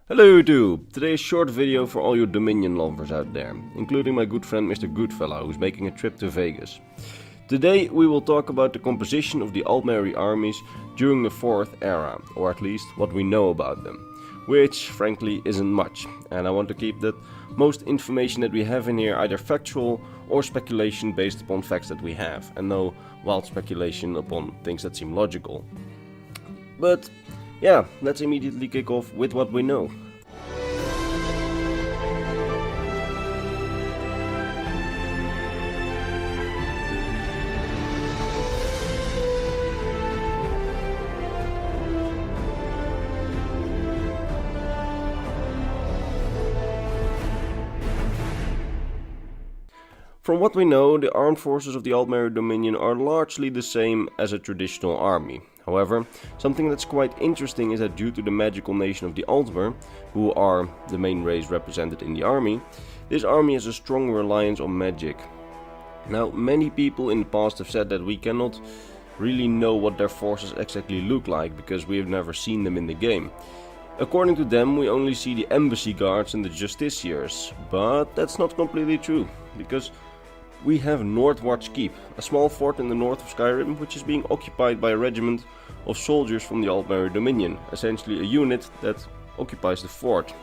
Hello YouTube! Today's short video for all you Dominion lovers out there, including my good friend Mr. Goodfellow, who's making a trip to Vegas. Today we will talk about the composition of the Altmeri armies during the 4th era, or at least what we know about them, which frankly isn't much, and I want to keep that most information that we have in here either factual or speculation based upon facts that we have, and no wild speculation upon things that seem logical. But yeah, let's immediately kick off with what we know. From what we know, the armed forces of the Altmeri Dominion are largely the same as a traditional army. However, something that's quite interesting is that due to the magical nation of the Altmer, who are the main race represented in the army, this army has a strong reliance on magic. Now, many people in the past have said that we cannot really know what their forces exactly look like because we have never seen them in the game. According to them, we only see the embassy guards and the justiciars, but that's not completely true, because we have Northwatch Keep, a small fort in the north of Skyrim, which is being occupied by a regiment of soldiers from the Altmeri Dominion, essentially a unit that occupies the fort.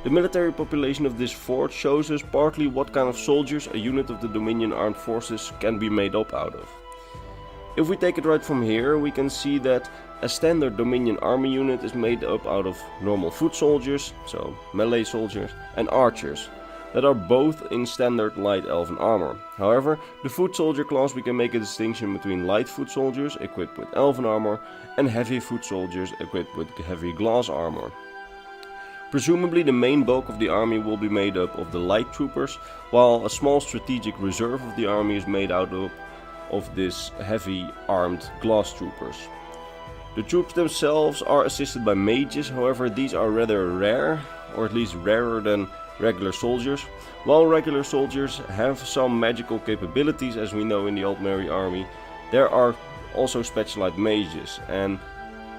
The military population of this fort shows us partly what kind of soldiers a unit of the Dominion armed forces can be made up out of. If we take it right from here, we can see that a standard Dominion army unit is made up out of normal foot soldiers, so melee soldiers, and archers, that are both in standard light elven armor. However, the foot soldier class, we can make a distinction between light foot soldiers equipped with elven armor and heavy foot soldiers equipped with heavy glass armor. Presumably the main bulk of the army will be made up of the light troopers, while a small strategic reserve of the army is made out of this heavy armed glass troopers. The troops themselves are assisted by mages, however these are rather rare, or at least rarer than regular soldiers. While regular soldiers have some magical capabilities, as we know in the Altmeri army, there are also specialized mages, and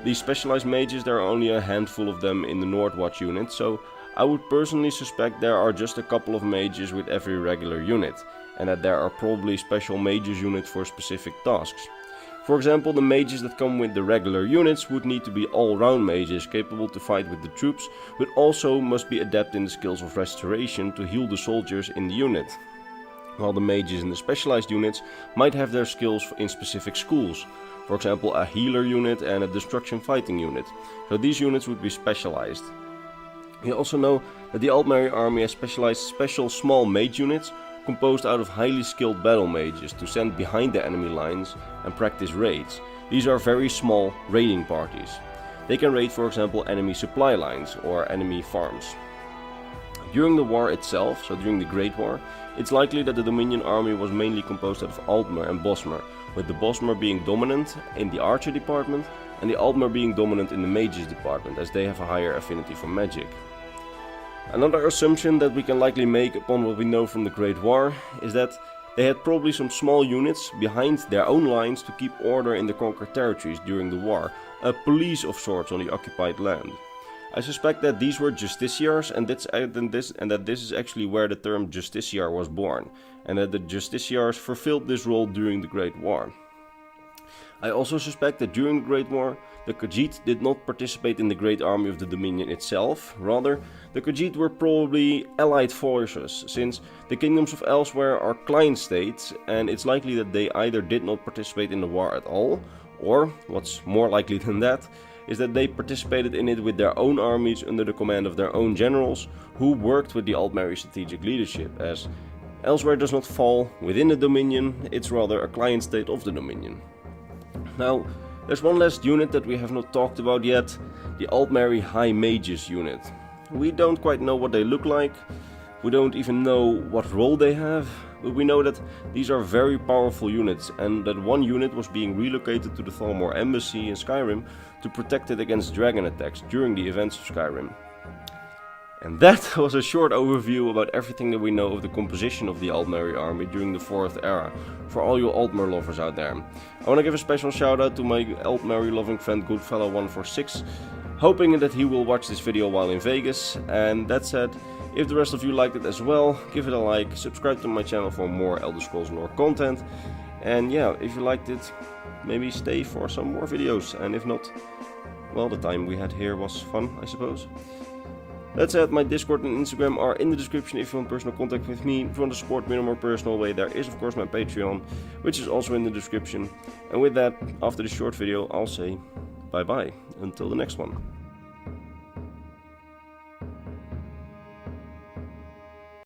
these specialized mages, there are only a handful of them in the Northwatch unit, so I would personally suspect there are just a couple of mages with every regular unit, and that there are probably special mages units for specific tasks. For example, the mages that come with the regular units would need to be all-round mages capable to fight with the troops, but also must be adept in the skills of restoration to heal the soldiers in the unit. While the mages in the specialized units might have their skills in specific schools, for example a healer unit and a destruction fighting unit, so these units would be specialized. We also know that the Altmeri army has specialized special small mage units composed out of highly skilled battle mages to send behind the enemy lines and practice raids. These are very small raiding parties. They can raid, for example, enemy supply lines or enemy farms. During the war itself, so during the Great War, it's likely that the Dominion army was mainly composed out of Altmer and Bosmer, with the Bosmer being dominant in the archer department and the Altmer being dominant in the mages department, as they have a higher affinity for magic. Another assumption that we can likely make upon what we know from the Great War is that they had probably some small units behind their own lines to keep order in the conquered territories during the war, a police of sorts on the occupied land. I suspect that these were justiciars, and that this is actually where the term justiciar was born, and that the justiciars fulfilled this role during the Great War. I also suspect that during the Great War, the Khajiit did not participate in the Great Army of the Dominion itself. Rather, the Khajiit were probably allied forces, since the kingdoms of elsewhere are client states, and it's likely that they either did not participate in the war at all, or, what's more likely than that, is that they participated in it with their own armies under the command of their own generals, who worked with the Altmeri strategic leadership, as elsewhere does not fall within the Dominion, it's rather a client state of the Dominion. Now, there's one last unit that we have not talked about yet, the Altmeri High Mages unit. We don't quite know what they look like, we don't even know what role they have, but we know that these are very powerful units, and that one unit was being relocated to the Thalmor embassy in Skyrim to protect it against dragon attacks during the events of Skyrim. And that was a short overview about everything that we know of the composition of the Altmeri army during the 4th era, for all you Altmer lovers out there. I want to give a special shout out to my Altmeri loving friend Goodfellow146, hoping that he will watch this video while in Vegas. And that said, if the rest of you liked it as well, give it a like, subscribe to my channel for more Elder Scrolls lore content, and yeah, if you liked it, maybe stay for some more videos, and if not, well, the time we had here was fun, I suppose. That said, my Discord and Instagram are in the description if you want personal contact with me. If you want to support me in a more personal way, there is of course my Patreon, which is also in the description. And with that, after this short video, I'll say bye bye, until the next one.